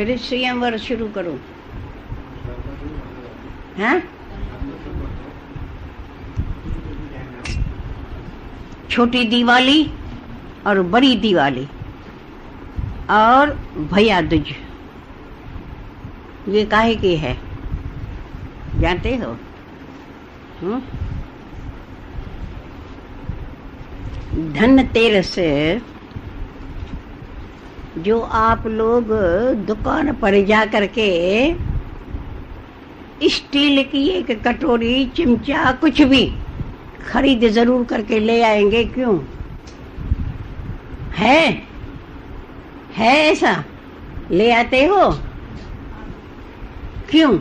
फिर स्वयंवर शुरू करो। हाँ, छोटी दिवाली और बड़ी दिवाली और भैया दूज, ये काहे की है जानते हो? धनतेरस जो आप लोग दुकान पर जा करके स्टील की एक कटोरी, चिमचा, कुछ भी खरीद जरूर करके ले आएंगे। क्यों है ऐसा? ले आते हो क्यों?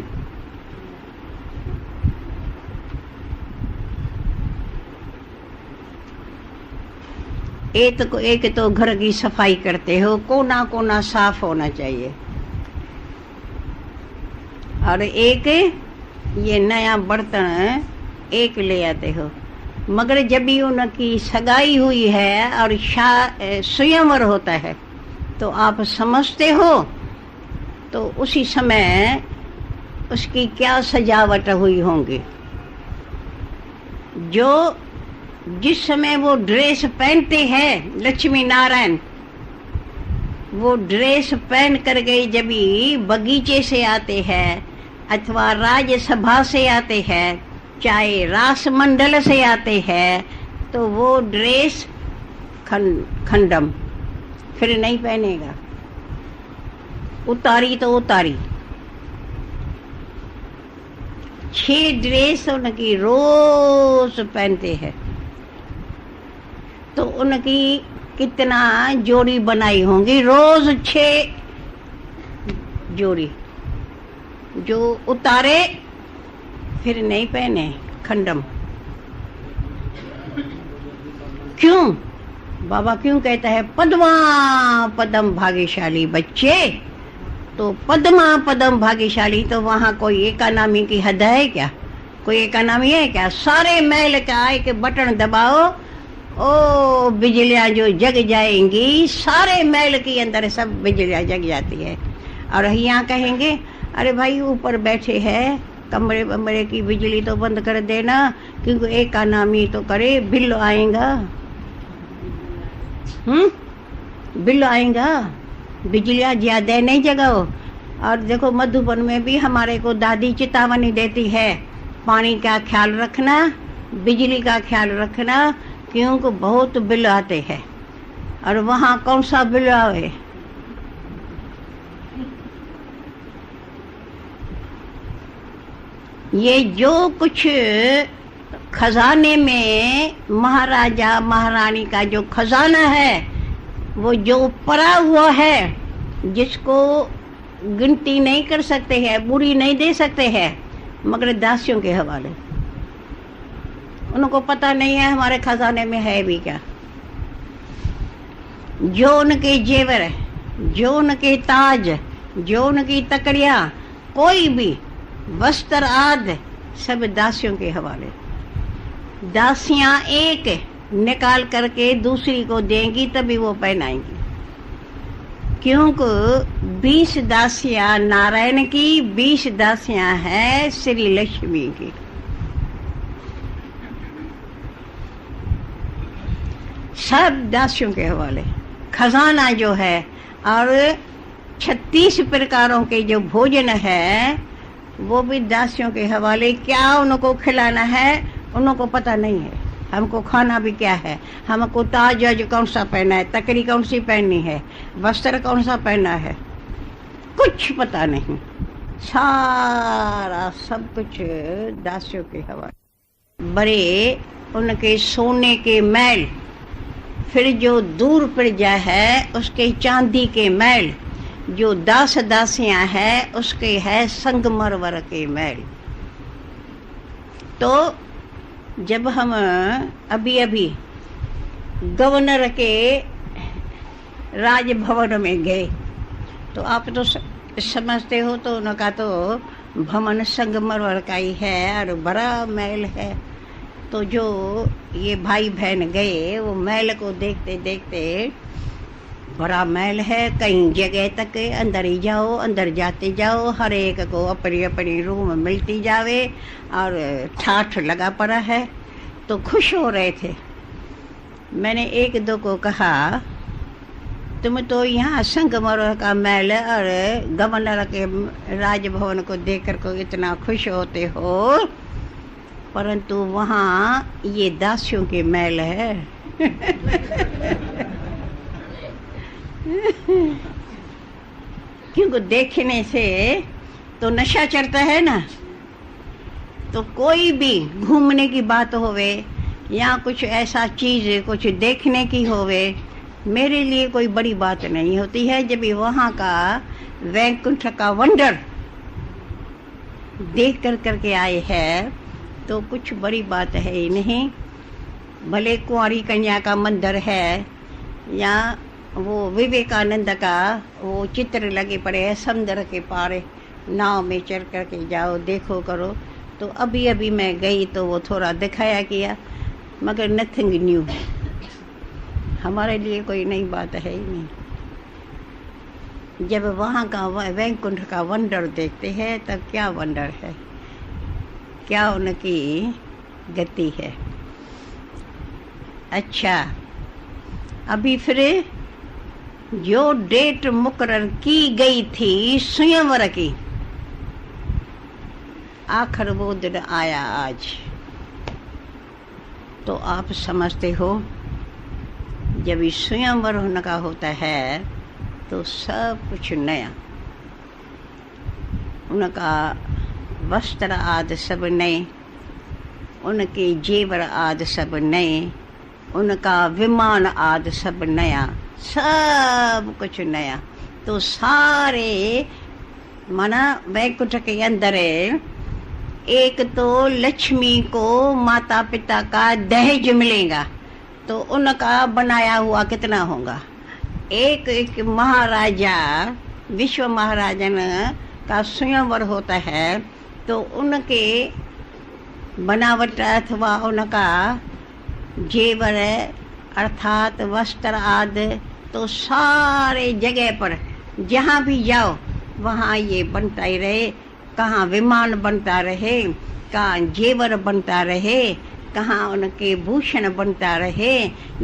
एक तो घर की सफाई करते हो, कोना कोना साफ होना चाहिए, और एक ये नया बर्तन एक ले आते हो। मगर जब भी उनकी सगाई हुई है और स्वयंवर होता है तो आप समझते हो, तो उसी समय उसकी क्या सजावट हुई होंगी। जो जिस समय वो ड्रेस पहनते हैं लक्ष्मी नारायण, वो ड्रेस पहन कर गई जब भी बगीचे से आते हैं अथवा राज्यसभा से आते हैं, चाहे रासमंडल से आते हैं, तो वो ड्रेस खंडम फिर नहीं पहनेगा। उतारी तो उतारी। 6 ड्रेस उनकी रोज पहनते हैं, तो उनकी कितना जोड़ी बनाई होंगी? रोज 6 जोड़ी, जो उतारे फिर नहीं पहने, खंडम। क्यों? बाबा क्यों कहता है पद्मा पदम भाग्यशाली बच्चे? तो पद्मा पदम भाग्यशाली, तो वहां कोई एकानामी की हद है क्या? कोई एकानामी है क्या? सारे महल का एक बटन दबाओ, ओ बिजलियां जो जग जाएंगी, सारे महल के अंदर सब बिजलियां जग जाती है। और यहाँ कहेंगे अरे भाई ऊपर बैठे हैं, कमरे बमरे की बिजली तो बंद कर देना, क्योंकि एकानामी तो करे, बिल आएगा। बिल आएगा, बिजलियां ज्यादा नहीं जगाओ। और देखो मधुबन में भी हमारे को दादी चेतावनी देती है, पानी का ख्याल रखना, बिजली का ख्याल रखना, क्योंकि बहुत बिल आते हैं। और वहाँ कौन सा बिल आवे? ये जो कुछ खजाने में महाराजा महारानी का जो खजाना है, वो जो पड़ा हुआ है, जिसको गिनती नहीं कर सकते हैं, बुरी नहीं दे सकते हैं, मगर दासियों के हवाले। उनको पता नहीं है हमारे खजाने में है भी क्या। जो उनके जेवर, जो उनके ताज, जो उनकी तकड़ियां, कोई भी वस्त्र आदि सब दासियों के हवाले। दासियां एक निकाल करके दूसरी को देंगी तभी वो पहनाएंगी, क्योंकि 20 दासियां नारायण की, 20 दासियां हैं श्री लक्ष्मी की। सब दासियों के हवाले खजाना जो है, और 36 प्रकारों के जो भोजन है वो भी दासियों के हवाले। क्या उनको खिलाना है उनको पता नहीं है, हमको खाना भी क्या है, हमको ताज कौन सा पहना है, तकरी कौन सी पहननी है, वस्त्र कौन सा पहनना है, कुछ पता नहीं। सारा सब कुछ दासियों के हवाले। बड़े उनके सोने के महल, फिर जो दूर प्रजा है उसके चांदी के महल, जो दास दासियां हैं उसके है संगमरमर के महल। तो जब हम अभी अभी गवर्नर के राजभवन में गए, तो आप तो समझते हो, तो उनका तो भवन संगमरमर का ही है और बड़ा महल है। तो जो ये भाई बहन गए, वो महल को देखते देखते बड़ा महल है, कई जगह तक अंदर ही जाओ, अंदर जाते जाओ, हर एक को अपनी अपनी रूम मिलती जावे और ठाठ लगा पड़ा है। तो खुश हो रहे थे। मैंने एक दो को कहा, तुम तो यहाँ संगमरमर का महल और गवर्नर के राजभवन को देखकर को इतना खुश होते हो, परंतु वहाँ ये दासियों के महल है। क्योंकि देखने से तो नशा चढ़ता है ना। तो कोई भी घूमने की बात होवे या कुछ ऐसा चीज कुछ देखने की होवे, मेरे लिए कोई बड़ी बात नहीं होती है। जब भी वहाँ का वैकुंठ का वंडर देख कर करके आए हैं तो कुछ बड़ी बात है ही नहीं। भले कुंवारी कन्या का मंदिर है या वो विवेकानंद का वो चित्र लगे पड़े हैं समुद्र के पार, नाव में चढ़ करके जाओ देखो करो। तो अभी अभी मैं गई तो वो थोड़ा दिखाया किया, मगर नथिंग न्यू। हमारे लिए कोई नई बात है ही नहीं। जब वहाँ का वैकुंठ का वंडर देखते हैं तब क्या वंडर है, क्या उनकी गति है। अच्छा, अभी फिर जो डेट मुकर्रर की गई थी स्वयंवर की, आखिर वो दिन आया आज। तो आप समझते हो जब स्वयंवर उनका होता है तो सब कुछ नया, उनका वस्त्र आदि सब नए, उनके जेवर आदि सब नए, उनका विमान आदि सब नया, सब कुछ नया। तो सारे माना वैकुंठ के अंदर एक तो लक्ष्मी को माता पिता का दहेज मिलेगा, तो उनका बनाया हुआ कितना होगा। एक एक महाराजा विश्व महाराजन का स्वयंवर होता है तो उनके बनावट अथवा उनका जेवर अर्थात वस्त्र आदि तो सारे जगह पर जहाँ भी जाओ वहाँ ये बनता ही रहे। कहाँ विमान बनता रहे, कहाँ जेवर बनता रहे, कहाँ उनके भूषण बनता रहे।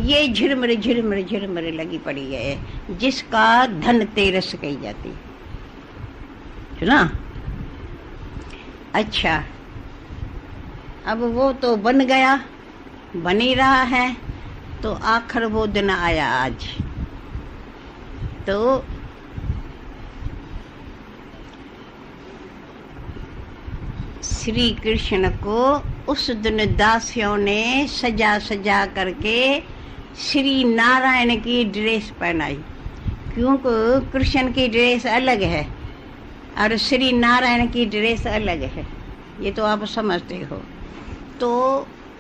ये झिरमर झिरमर झिरमर लगी पड़ी है, जिसका धन तेरस कही जाती है। सुना? अच्छा, अब वो तो बन गया, बन ही रहा है। तो आखिर वो दिन आया आज। तो श्री कृष्ण को उस दिन दासियों ने सजा सजा करके श्री नारायण की ड्रेस पहनाई, क्योंकि कृष्ण की ड्रेस अलग है और श्री नारायण की ड्रेस अलग है, ये तो आप समझते हो। तो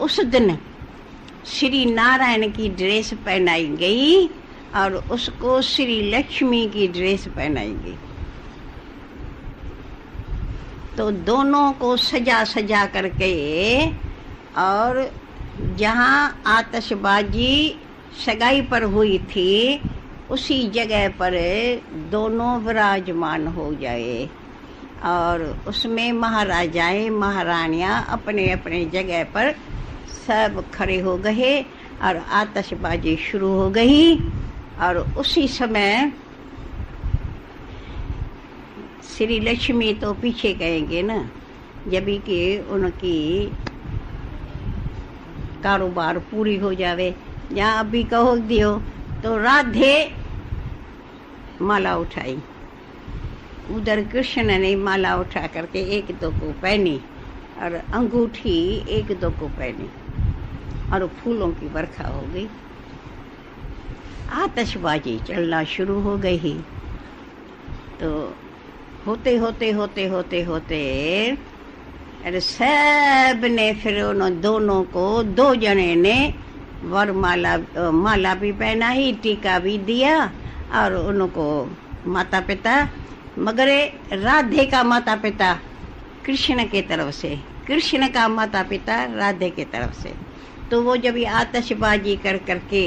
उस दिन श्री नारायण की ड्रेस पहनाई गई और उसको श्री लक्ष्मी की ड्रेस पहनाई गई। तो दोनों को सजा सजा करके, और जहाँ आतिशबाजी सगाई पर हुई थी उसी जगह पर दोनों विराजमान हो जाए, और उसमें महाराजाएं महारानियां अपने अपने जगह पर सब खड़े हो गए और आतिशबाजी शुरू हो गई। और उसी समय श्री लक्ष्मी तो पीछे कहेंगे ना, जब कि उनकी कारोबार पूरी हो जावे। या अभी कहो दियो तो राधे माला उठाई, उधर कृष्ण ने माला उठा करके एक दो को पहनी और अंगूठी एक दो को पहनी और फूलों की बरखा हो गई। आतिशबाजी चलना शुरू हो गई। तो होते होते होते होते होते अरे सब ने फिर उन दोनों को, दो जने ने माला भी पहनाई, टीका भी दिया और उनको माता पिता, मगर राधे का माता पिता कृष्ण के तरफ से, कृष्ण का माता पिता राधे के तरफ से। तो वो जब आतिशबाजी कर करके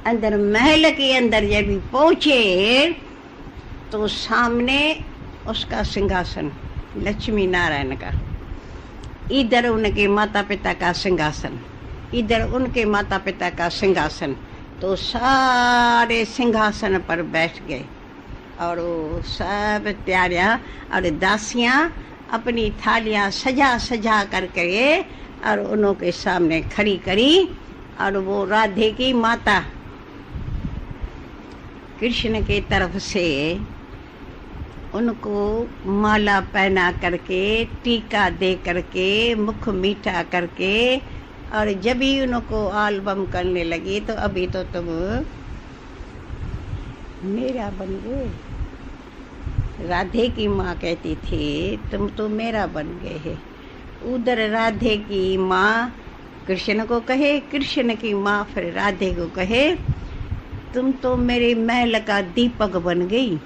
अंदर महल के अंदर जब भी पहुंचे तो सामने उसका सिंहासन, लक्ष्मी नारायण का, इधर उनके माता पिता का सिंहासन, इधर उनके माता पिता का सिंहासन। तो सारे सिंहासन पर बैठ गए और वो सब प्यारियां और दासियां अपनी थालियां सजा सजा करके और उन्हों के सामने खड़ी करी। और वो राधे की माता कृष्ण के तरफ से उनको माला पहना करके, टीका दे करके, मुख मीठा करके, और जब भी उनको आलबम करने लगी तो अभी तो तुम मेरा बन गए। राधे की माँ कहती थी तुम तो मेरा बन गए है। उधर राधे की माँ कृष्ण को कहे, कृष्ण की माँ फिर राधे को कहे तुम तो मेरे महल का दीपक बन गई।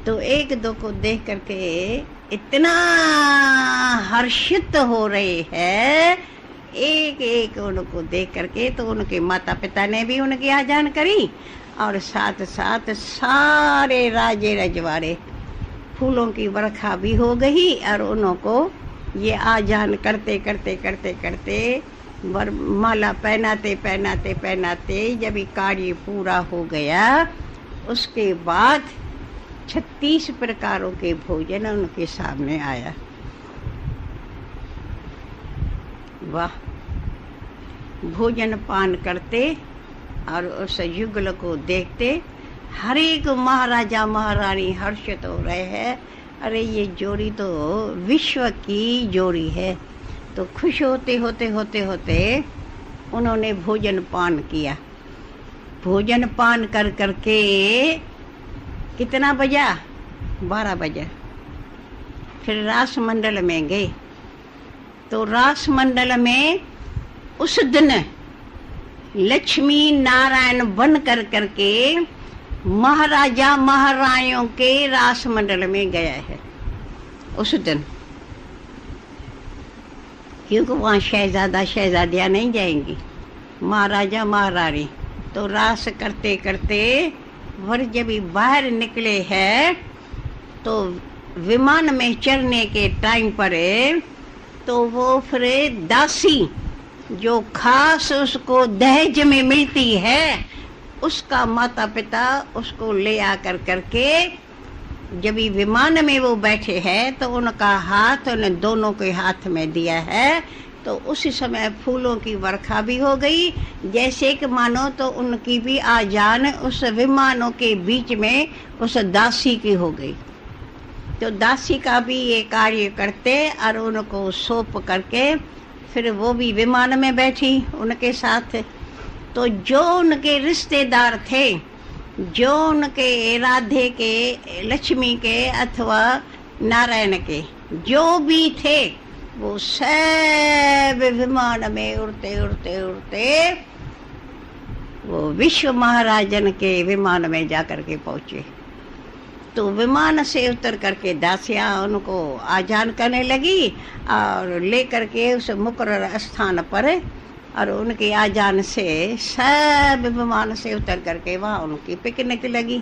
तो एक दो को देख करके इतना हर्षित हो रहे हैं, एक एक उनको देख करके। तो उनके माता पिता ने भी उनकी आजान करी और साथ साथ सारे राजे रजवाड़े फूलों की बरखा भी हो गई। और उनको ये आजान करते करते करते करते माला पहनाते पहनाते पहनाते जब ये कार्य पूरा हो गया, उसके बाद 36 प्रकारों के भोजन उनके सामने आया। वाह! भोजन पान करते और उस युगल को देखते हर एक महाराजा महारानी हर्षित हो रहे हैं। अरे ये जोड़ी तो विश्व की जोड़ी है। तो खुश होते होते होते होते उन्होंने भोजन पान किया। भोजन पान कर करके कितना बजा? 12 बजा। फिर रास मंडल में गए। तो रास मंडल में उस दिन लक्ष्मी नारायण बन कर करके महाराजा महारानियों के रास मंडल में गया है उस दिन, क्योंकि वहाँ शहजादा शहजादियाँ नहीं जाएंगी, महाराजा महारानी। तो रास करते करते वर जब बाहर निकले हैं तो विमान में चढ़ने के टाइम पर तो वो फिर दासी जो खास उसको दहेज में मिलती है उसका माता पिता उसको ले आकर करके जब भी विमान में वो बैठे हैं तो उनका हाथ उन दोनों के हाथ में दिया है। तो उसी समय फूलों की वर्षा भी हो गई, जैसे कि मानो तो उनकी भी आजान उस विमानों के बीच में उस दासी की हो गई। तो दासी का भी ये कार्य करते और उनको सौंप करके फिर वो भी विमान में बैठी उनके साथ। तो जो उनके रिश्तेदार थे, जो उनके राधे के, लक्ष्मी के अथवा नारायण के जो भी थे, वो सब विमान में उड़ते उड़ते उड़ते वो विश्व महाराजन के विमान में जाकर के पहुंचे। तो विमान से उतर करके दासियां उनको आजान करने लगी और लेकर के उस मुकर्रर स्थान पर, और उनकी आजान से सब विमान से उतर करके वहाँ उनकी पिकनिक लगी।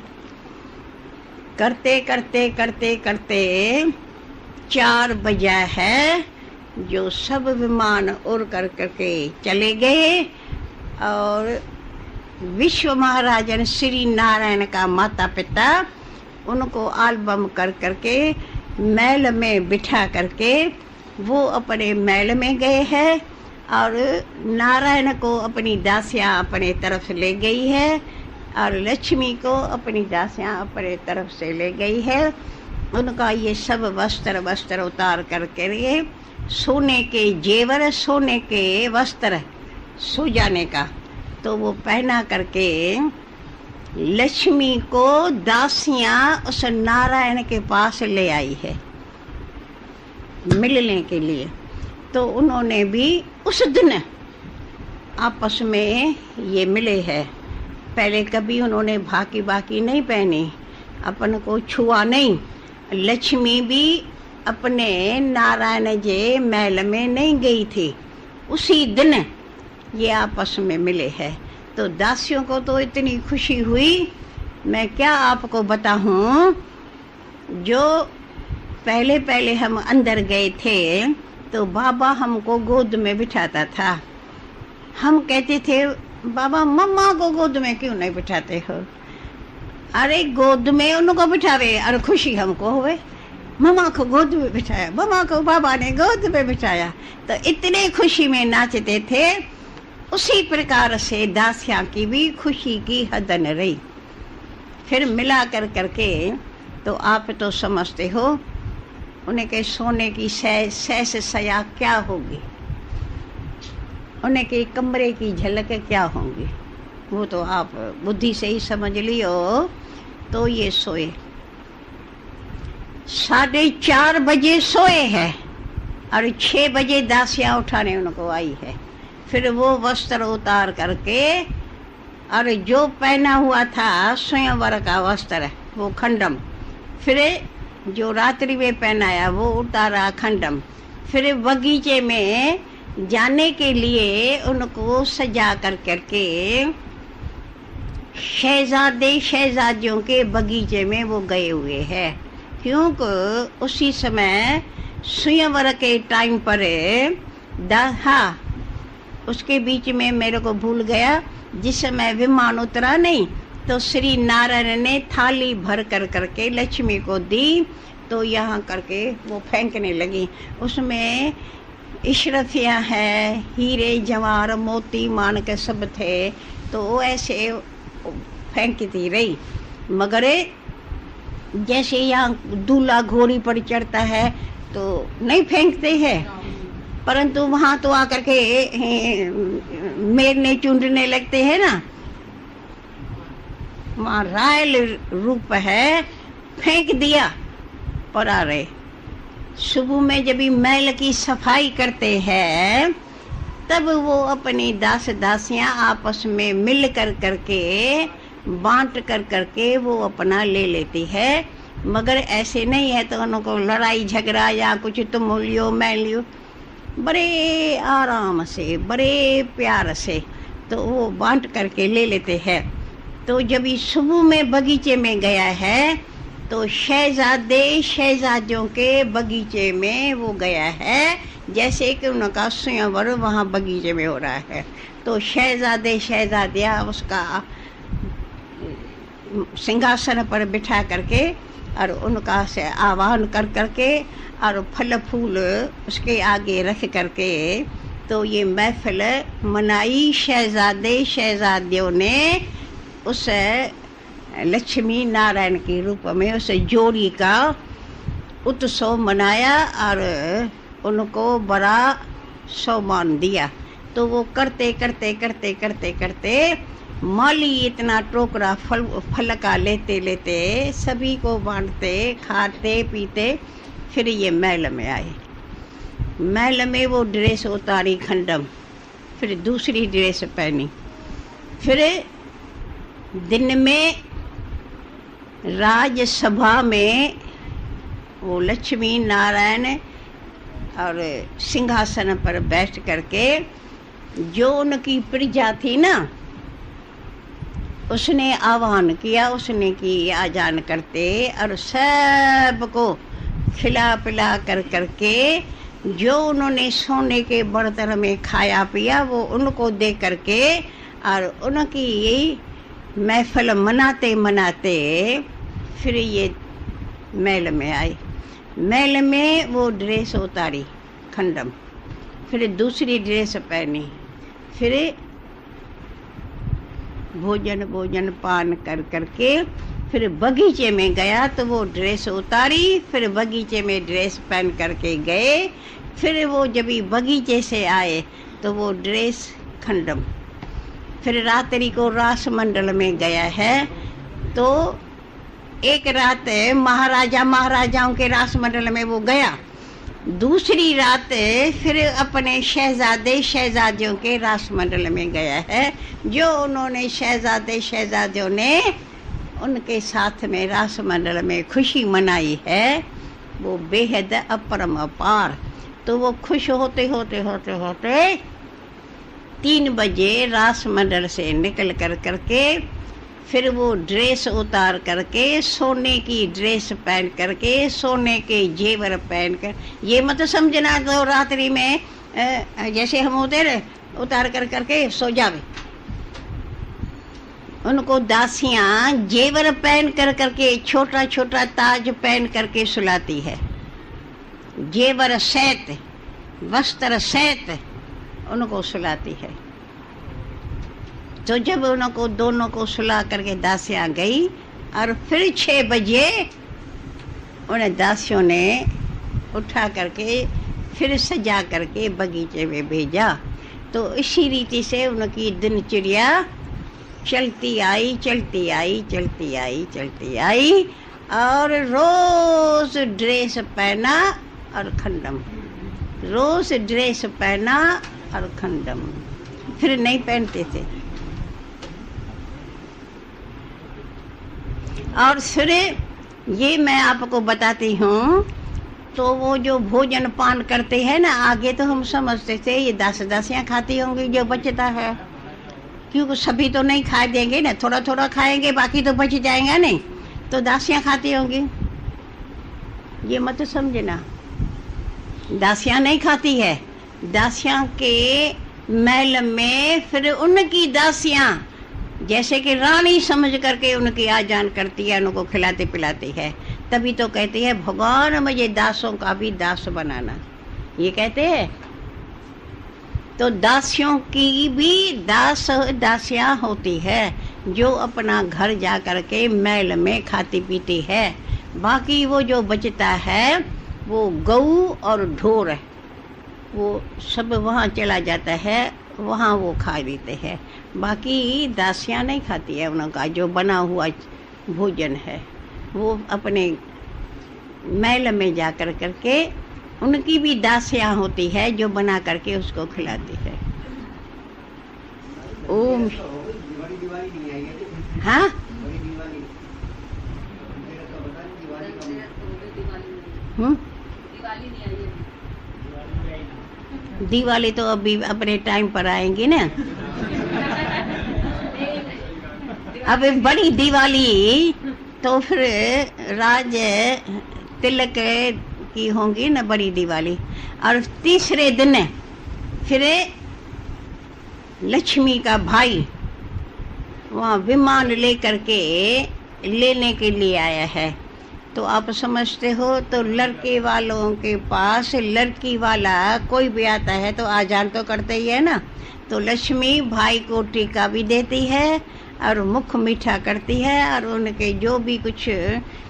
करते करते करते करते 4 बजा है जो सब विमान उड़ कर करके चले गए। और विश्व महाराजन श्री नारायण का माता पिता उनको आलबम कर करके महल में बिठा करके वो अपने महल में गए हैं। और नारायण को अपनी दासियां अपने तरफ से ले गई है और लक्ष्मी को अपनी दासियां अपने तरफ से ले गई है। उनका ये सब वस्त्र उतार करके सोने के जेवर, सोने के वस्त्र सो जाने का, तो वो पहना करके लक्ष्मी को दासियां उस नारायण के पास ले आई है मिलने के लिए। तो उन्होंने भी उस दिन आपस में ये मिले हैं। पहले कभी उन्होंने भाकी बाकी नहीं पहनी, अपन को छुआ नहीं। लक्ष्मी भी अपने नारायण जी महल में नहीं गई थी, उसी दिन ये आपस में मिले हैं। तो दासियों को तो इतनी खुशी हुई, मैं क्या आपको बताऊं। जो पहले पहले हम अंदर गए थे तो बाबा हमको गोद में बिठाता था। हम कहते थे बाबा मम्मा को गोद में क्यों नहीं बिठाते हो? अरे गोद में उनको बिठावे, अरे खुशी हमको हुए, मम्मा को गोद में बिठाया, मम्मा को बाबा ने गोद में बिठाया, तो इतने खुशी में नाचते थे। उसी प्रकार से दासियां की भी खुशी की हद न रही। फिर मिला कर करके तो आप तो समझते हो उनके सोने की सैस सया क्या होगी, उनके कमरे की झलक क्या होंगी, वो तो आप बुद्धि से ही समझ लियो। तो ये सोए 4:30 बजे सोए हैं और 6 बजे दासियां उठाने उनको आई है। फिर वो वस्त्र उतार करके, और जो पहना हुआ था स्वयंवर का वस्त्र वो खंडम, फिर जो रात्रि में पहनाया वो उतारा खंडम। फिर बगीचे में जाने के लिए उनको सजा कर करके शहजादे शहजादियों के बगीचे में वो गए हुए हैं, क्योंकि उसी समय स्वयंवर के टाइम पर हाँ उसके बीच में मेरे को भूल गया, जिस समय विमान उतरा नहीं तो श्री नारायण ने थाली भर कर करके लक्ष्मी को दी, तो यहाँ करके वो फेंकने लगी। उसमें इशरफियाँ है, हीरे जवाहर मोती माणक सब थे, तो वो ऐसे फेंकती रही। मगर जैसे यहाँ दूल्हा घोड़ी पर चढ़ता है तो नहीं फेंकते हैं, परंतु वहाँ तो आकर के मेरने चूंडने लगते हैं ना, वहाँ रायल रूप है, फेंक दिया पर आ रहे। सुबह में जब मैल की सफाई करते हैं तब वो अपनी दास दासियां आपस में मिल कर करके बांट कर करके वो अपना ले लेती है। मगर ऐसे नहीं है तो उनको लड़ाई झगड़ा या कुछ तुम लियो मैं लियो, बड़े आराम से बड़े प्यार से तो वो बांट करके ले लेते हैं। तो जब ये सुबह में बगीचे में गया है तो शहजादे शहजादियों के बगीचे में वो गया है, जैसे कि उनका स्वयंवर वहाँ बगीचे में हो रहा है। तो शहजादे शहजादियाँ उसका सिंहासन पर बिठा करके और उनका से आह्वान कर करके और फल फूल उसके आगे रख करके तो ये महफिल मनाई। शहजादे शहजादियों ने उस लक्ष्मी नारायण के रूप में उस जोड़ी का उत्सव मनाया और उनको बड़ा सम्मान दिया। तो वो करते करते करते करते करते माली इतना टोकरा फल का लेते लेते सभी को बांटते खाते पीते। फिर ये महल में आए, महल में वो ड्रेस उतारी खंडम, फिर दूसरी ड्रेस पहनी। फिर दिन में राजसभा में वो लक्ष्मी नारायण और सिंहासन पर बैठ करके जो उनकी प्रजा थी ना उसने आह्वान किया, उसने की आजान करते और सबको खिला पिला कर करके जो उन्होंने सोने के बर्तन में खाया पिया वो उनको दे करके और उनकी यही महफिल मनाते मनाते फिर ये महल में आए। महल में वो ड्रेस उतारी खंडम, फिर दूसरी ड्रेस पहनी, फिर भोजन पान कर करके फिर बगीचे में गया तो वो ड्रेस उतारी, फिर बगीचे में ड्रेस पहन करके गए। फिर वो जब बगीचे से आए तो वो ड्रेस खंडम। फिर रात्रि को रास मंडल में गया है तो एक रात महाराजा महाराजाओं के रास मंडल में वो गया, दूसरी रात फिर अपने शहजादे शहजादियों के रास मंडल में गया है। जो उन्होंने शहजादे शहजादियों ने उनके साथ में रास मंडल में खुशी मनाई है वो बेहद अपरम अपार। तो वो खुश होते होते होते होते 3 बजे रास मंडल से निकल करके फिर वो ड्रेस उतार करके सोने की ड्रेस पहन करके सोने के जेवर पहन कर, ये मत समझना तो रात्रि में जैसे हम उतार करके सो जावे। उनको दासियां जेवर पहन करके छोटा छोटा ताज पहन करके सुलाती है, जेवर सहित वस्त्र सहित उनको सुलाती है। तो जब उनको दोनों को सुला करके दासियां गई और फिर 6 बजे उन दासियों ने उठा करके फिर सजा करके बगीचे में भेजा। तो इसी रीति से उनकी दिनचर्या चलती आई चलती आई चलती आई चलती आई, और रोज ड्रेस पहना और खंडम, रोज ड्रेस पहना और खंडम, फिर नहीं पहनते थे। और फिर ये मैं आपको बताती हूँ, तो वो जो भोजन पान करते हैं ना, आगे तो हम समझते थे ये दासियाँ खाती होंगी जो बचता है, क्योंकि सभी तो नहीं खा देंगे ना, थोड़ा थोड़ा खाएंगे, बाकी तो बच जाएगा नहीं, तो दासियाँ खाती होंगी। ये मत समझना, दासियाँ नहीं खाती है। दासियाँ के महल में फिर उनकी दासियाँ जैसे कि रानी समझ करके उनकी आजान करती है, उनको खिलाते पिलाती है। तभी तो कहती है भगवान मुझे दासों का भी दास बनाना, ये कहते हैं। तो दासियों की भी दासियाँ होती है जो अपना घर जा करके महल में खाती पीती है। बाकी वो जो बचता है वो गऊ और ढोर है, वो सब वहाँ चला जाता है, वहाँ वो खा लेते हैं। बाकी दासियाँ नहीं खाती है, उनका जो बना हुआ भोजन है वो अपने महल में जा कर करके उनकी भी दासियाँ होती है जो बना करके उसको खिलाती है। ओम हाँ, दिवाली तो अभी अपने टाइम पर आएंगी ना। अब बड़ी दिवाली तो फिर राज तिलक की होंगी ना बड़ी दिवाली। और तीसरे दिन फिर लक्ष्मी का भाई वहाँ विमान लेकर के लेने के लिए आया है। तो आप समझते हो, तो लड़के वालों के पास लड़की वाला कोई भी आता है तो आजान तो करते ही है ना। तो लक्ष्मी भाई को टीका भी देती है और मुख मीठा करती है, और उनके जो भी कुछ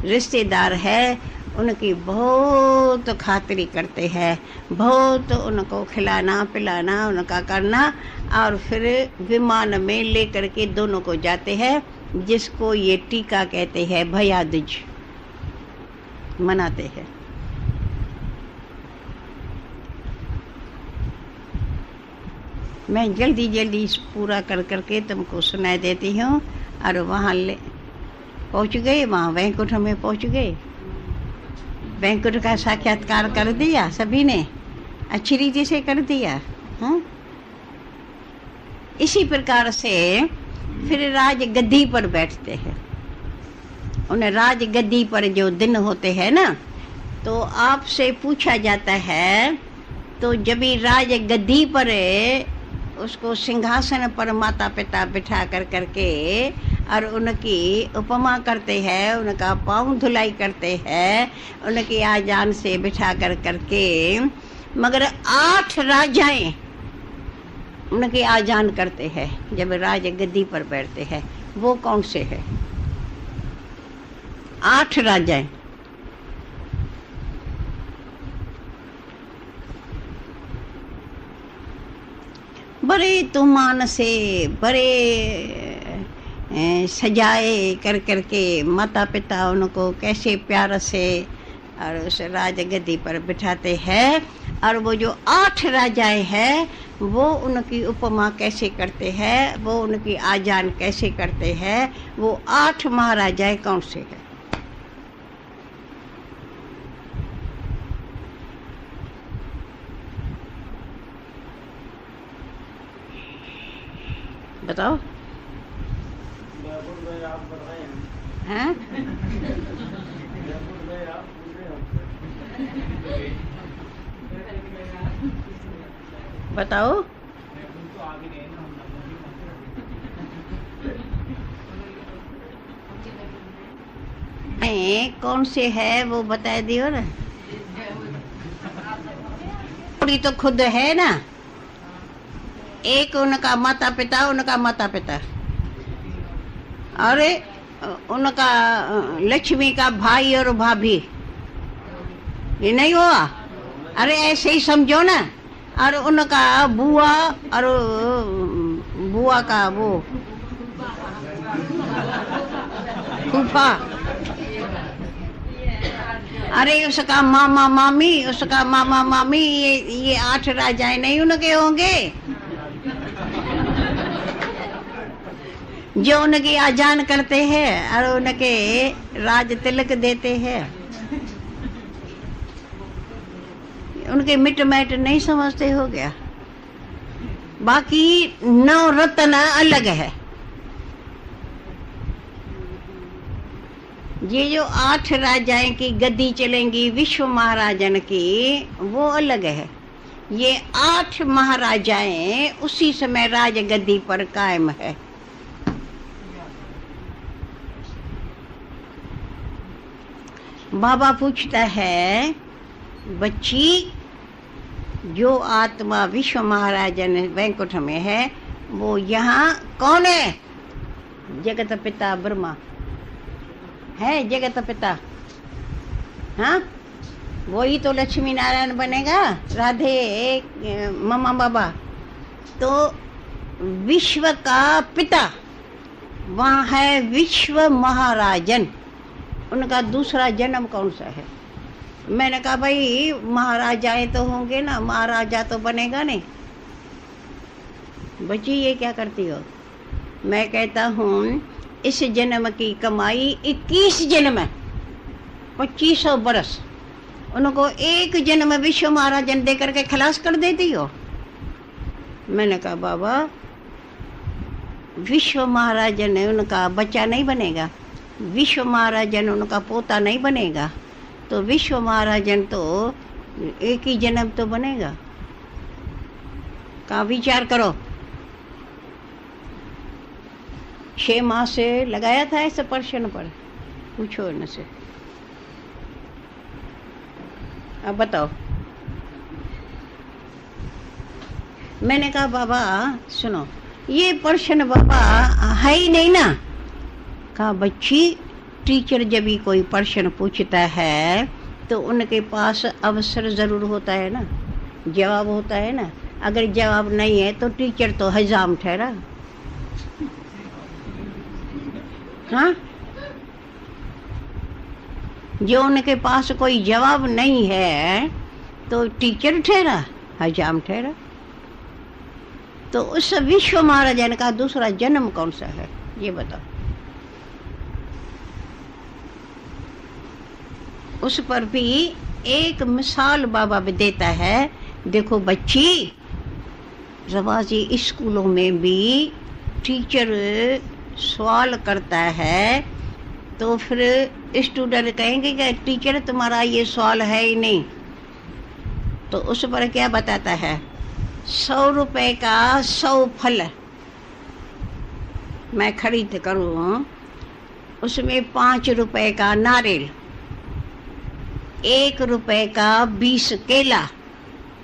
रिश्तेदार है उनकी बहुत खातिरी करते हैं, बहुत उनको खिलाना पिलाना उनका करना। और फिर विमान में लेकर के दोनों को जाते हैं, जिसको ये टीका कहते हैं, भैया दूज मनाते हैं। मैं जल्दी जल्दी पूरा कर करके तुमको सुनाई देती हूँ। और वहाँ पहुँच गए, वहाँ वैकुंठ में पहुँच गए। वैकुंठ का साक्षात्कार कर दिया सभी ने, अच्छी रीति से कर दिया। हाँ, इसी प्रकार से फिर राज गद्दी पर बैठते हैं। उन राज गद्दी पर जो दिन होते हैं ना, तो आपसे पूछा जाता है, तो जब भी राज गद्दी पर उसको सिंहासन पर माता पिता बिठा कर करके और उनकी उपमा करते हैं, उनका पाँव धुलाई करते हैं, उनकी आजान से बिठा कर करके। मगर 8 राजाएं उनकी आजान करते हैं जब राज गद्दी पर बैठते हैं। वो कौन से है? 8 राजाएं। बड़े तुमान से बड़े सजाए कर करके माता पिता उनको कैसे प्यार से और उस राज गद्दी पर बिठाते हैं। और वो जो 8 राजाएं हैं वो उनकी उपमा कैसे करते हैं, वो उनकी आजान कैसे करते हैं। वो 8 महाराजाएं कौन से हैं? बताओ। हैं? बताओ। कौन से है वो बता दियो ना। थोड़ी तो खुद है ना। एक उनका माता पिता, अरे उनका लक्ष्मी का भाई और भाभी, ये नहीं हुआ? अरे ऐसे ही समझो ना। और उनका बुआ और बुआ का वो फूफा, अरे उसका मामा मामी, ये 8 राजाएं नहीं उनके होंगे जो उनकी आजान करते हैं और उनके राज तिलक देते हैं। उनके मिट मैट नहीं समझते हो गया। बाकी 9 रत्न अलग है। ये जो 8 राजाएं की गद्दी चलेंगी विश्व महाराजन की, वो अलग है। ये 8 महाराजाएं उसी समय राज गद्दी पर कायम है। बाबा पूछता है, बच्ची जो आत्मा विश्व महाराजन वैकुंठ में है वो यहाँ कौन है? जगत पिता ब्रह्मा है। जगत पिता, हाँ, वही तो लक्ष्मी नारायण बनेगा, राधे मम्मा बाबा। तो विश्व का पिता वहाँ है विश्व महाराजन। उनका दूसरा जन्म कौन सा है? मैंने कहा भाई महाराजाएं तो होंगे ना, महाराजा तो बनेगा नहीं। बच्ची ये क्या करती हो? मैं कहता हूँ इस जन्म की कमाई 21 जन्म है, 2500 बरस, उनको एक जन्म विश्व महाराजन दे करके खलास कर देती हो। मैंने कहा बाबा विश्व महाराजन उनका बच्चा नहीं बनेगा, विश्व महाराजन उनका पोता नहीं बनेगा, तो विश्व महाराजन तो एक ही जन्म तो बनेगा। का विचार करो। 6 माह से लगाया था इस प्रश्न पर, पूछो इनसे। अब बताओ। मैंने कहा बाबा सुनो, ये प्रश्न बाबा है ही नहीं ना। कहा बच्ची टीचर जब भी कोई प्रश्न पूछता है तो उनके पास अवसर जरूर होता है ना, जवाब होता है ना। अगर जवाब नहीं है तो टीचर तो हजाम ठहरा। हाँ, जो उनके पास कोई जवाब नहीं है तो टीचर ठहरा, हजाम ठहरा। तो उस विश्व महाराजन का दूसरा जन्म कौन सा है ये बताओ। उस पर भी एक मिसाल बाबा भी देता है। देखो बच्ची, रवाजी स्कूलों में भी टीचर सवाल करता है तो फिर स्टूडेंट कहेंगे कि टीचर तुम्हारा ये सवाल है ही नहीं, तो उस पर क्या बताता है? 100 रुपए का 100 फल मैं खरीद करूँ, उसमें 5 रुपए का नारियल, 1 रुपए का 20 केला,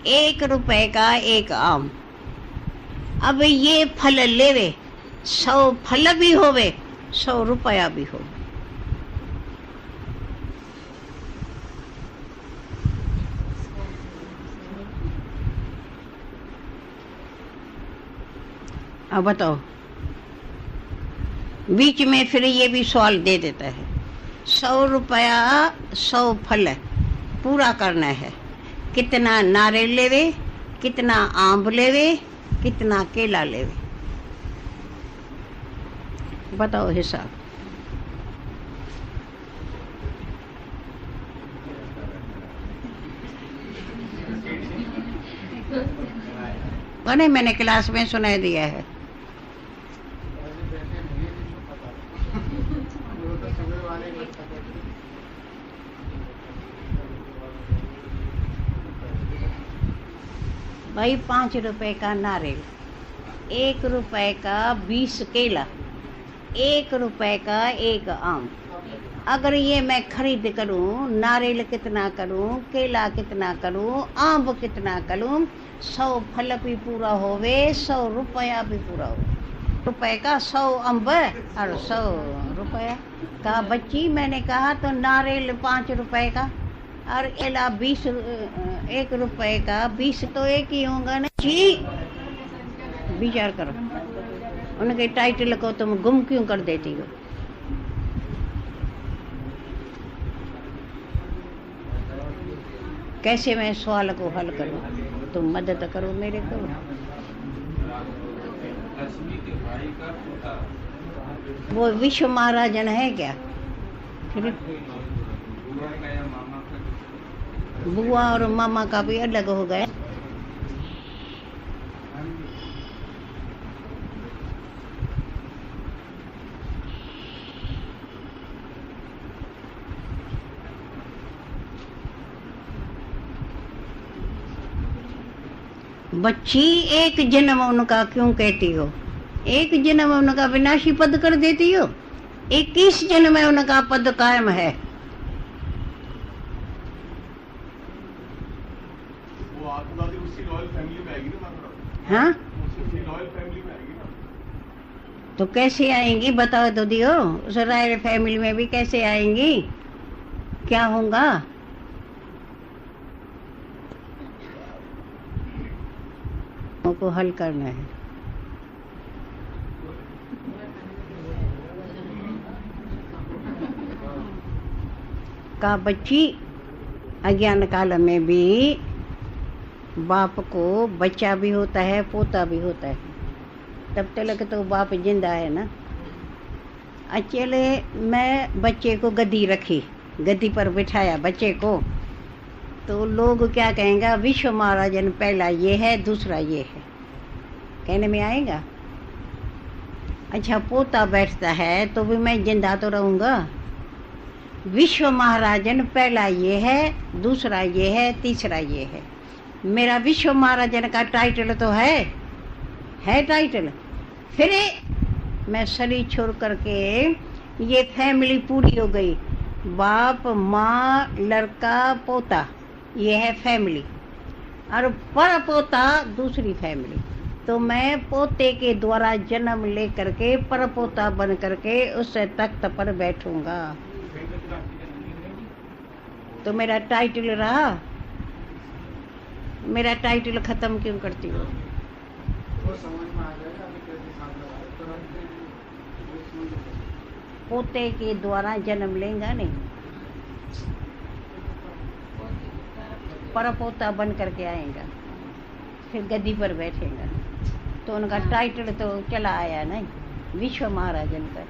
1 रुपए का 1 आम। अब ये फल लेवे, 100 फल भी होवे, 100 रुपया भी हो। अब बताओ। बीच में फिर ये भी सवाल दे देता है, 100 रुपया 100 फल पूरा करना है, कितना नारियल लेवे, कितना आम लेवे, कितना केला लेवे, बताओ हिसाब। मैंने क्लास में सुना दिया है। भाई 5 रुपए का नारियल, 1 रुपए का 20 केला, 1 रुपए का 1 आम। अगर ये मैं खरीद करूं, नारियल कितना करूं, केला कितना करूं, आम कितना करूं, 100 फल भी पूरा होवे, 100 रुपया भी पूरा हो। रुपए का 100 अम्ब और 100 रुपया का बच्ची। मैंने कहा तो नारियल 5 रुपए का और केला 20, 1 रुपए का 20 तो एक ही होगा ना जी। विचार करो, उनके टाइटल को तुम गुम क्यों कर देती हो? कैसे मैं सवाल को हल करूं? तुम मदद करो मेरे को। वो विश्व महाराजन है क्या? फिर बुआ और मामा का भी अलग हो गया। बच्ची, एक जन्म उनका क्यों कहती हो? एक जन्म उनका विनाशी पद कर देती हो। 21 जन्म में उनका पद कायम है। वो आत्मदादी उसी रॉयल फैमिली में आएगी ना? हाँ, उसी रॉयल फैमिली में आएगी ना? तो कैसे आएंगी बताओ तो दियो। उस रॉयल फैमिली में भी कैसे आएंगी? क्या होगा? को हल करना है। का बच्ची, अज्ञान काल में भी बाप को बच्चा भी होता है, पोता भी होता है। तब तक तो बाप जिंदा है ना। अकेले मैं बच्चे को गद्दी रखी, गद्दी पर बिठाया बच्चे को, तो लोग क्या कहेंगे? विश्व महाराजन पहला ये है, दूसरा ये है, कहने में आएगा। अच्छा, पोता बैठता है तो भी मैं जिंदा तो रहूंगा। विश्व महाराजन पहला ये है, दूसरा ये है, तीसरा ये है। मेरा विश्व महाराजन का टाइटल तो है टाइटल। फिर मैं शरीर छोड़ करके, ये फैमिली पूरी हो गई, बाप माँ लड़का पोता, ये है फैमिली। और पर पोता दूसरी फैमिली। तो मैं पोते के द्वारा जन्म ले करके पर पोता बन करके उस तख्त पर बैठूंगा। तो मेरा टाइटल रहा, मेरा टाइटल खत्म क्यों करती हो? पोते के द्वारा जन्म लेगा नहीं, पर पोता बन करके आएगा, फिर गद्दी पर बैठेगा। तो उनका टाइटल तो चला आया नहीं, विश्व महाराजन का।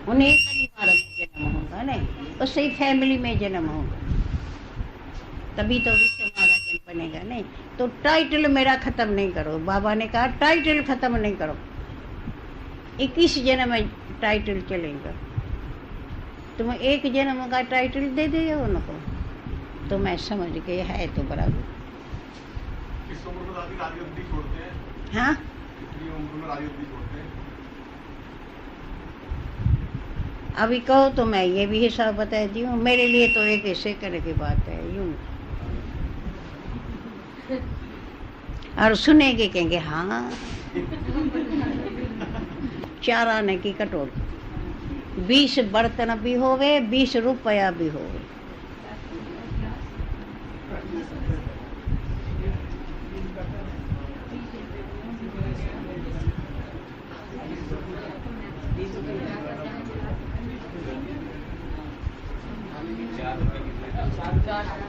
उन्हीं परिवार में जन्म होगा नहीं, उससे फैमिली में जन्म होगा, तभी तो विश्व महाराजन बनेगा नहीं। तो टाइटल मेरा खत्म नहीं करो। बाबा ने कहा टाइटल खत्म नहीं करो, 21 जन्म में टाइटल चलेगा। तुम एक जन्म का टाइटल दे दे उनको, तो मैं समझ गई है तो बराबर। किस उम्र में दादी राजगद्दी छोड़ते हैं? हाँ, कितनी उम्र में राजगद्दी छोड़ते हैं? अभी कहो तो मैं ये भी हिसाब बताती हूँ। मेरे लिए तो एक सेकंड की बात है, यूं। और सुनेंगे कहेंगे हाँ। 4 आने की कटोरी, 20 बर्तन भी होवे, 20 रुपया भी होवे।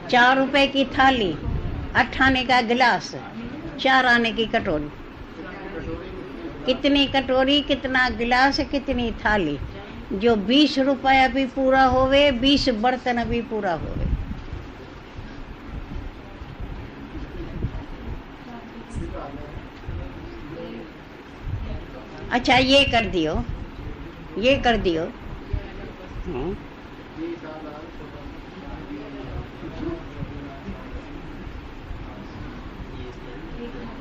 ₹4 की थाली, 8 आने का गिलास, 4 आने की कटोरी। कितनी कटोरी, कितना गिलास, कितनी थाली, जो 20 रुपया भी पूरा होवे, 20 बर्तन भी पूरा होवे। अच्छा, ये कर दियो, ये कर दियो। ठीक है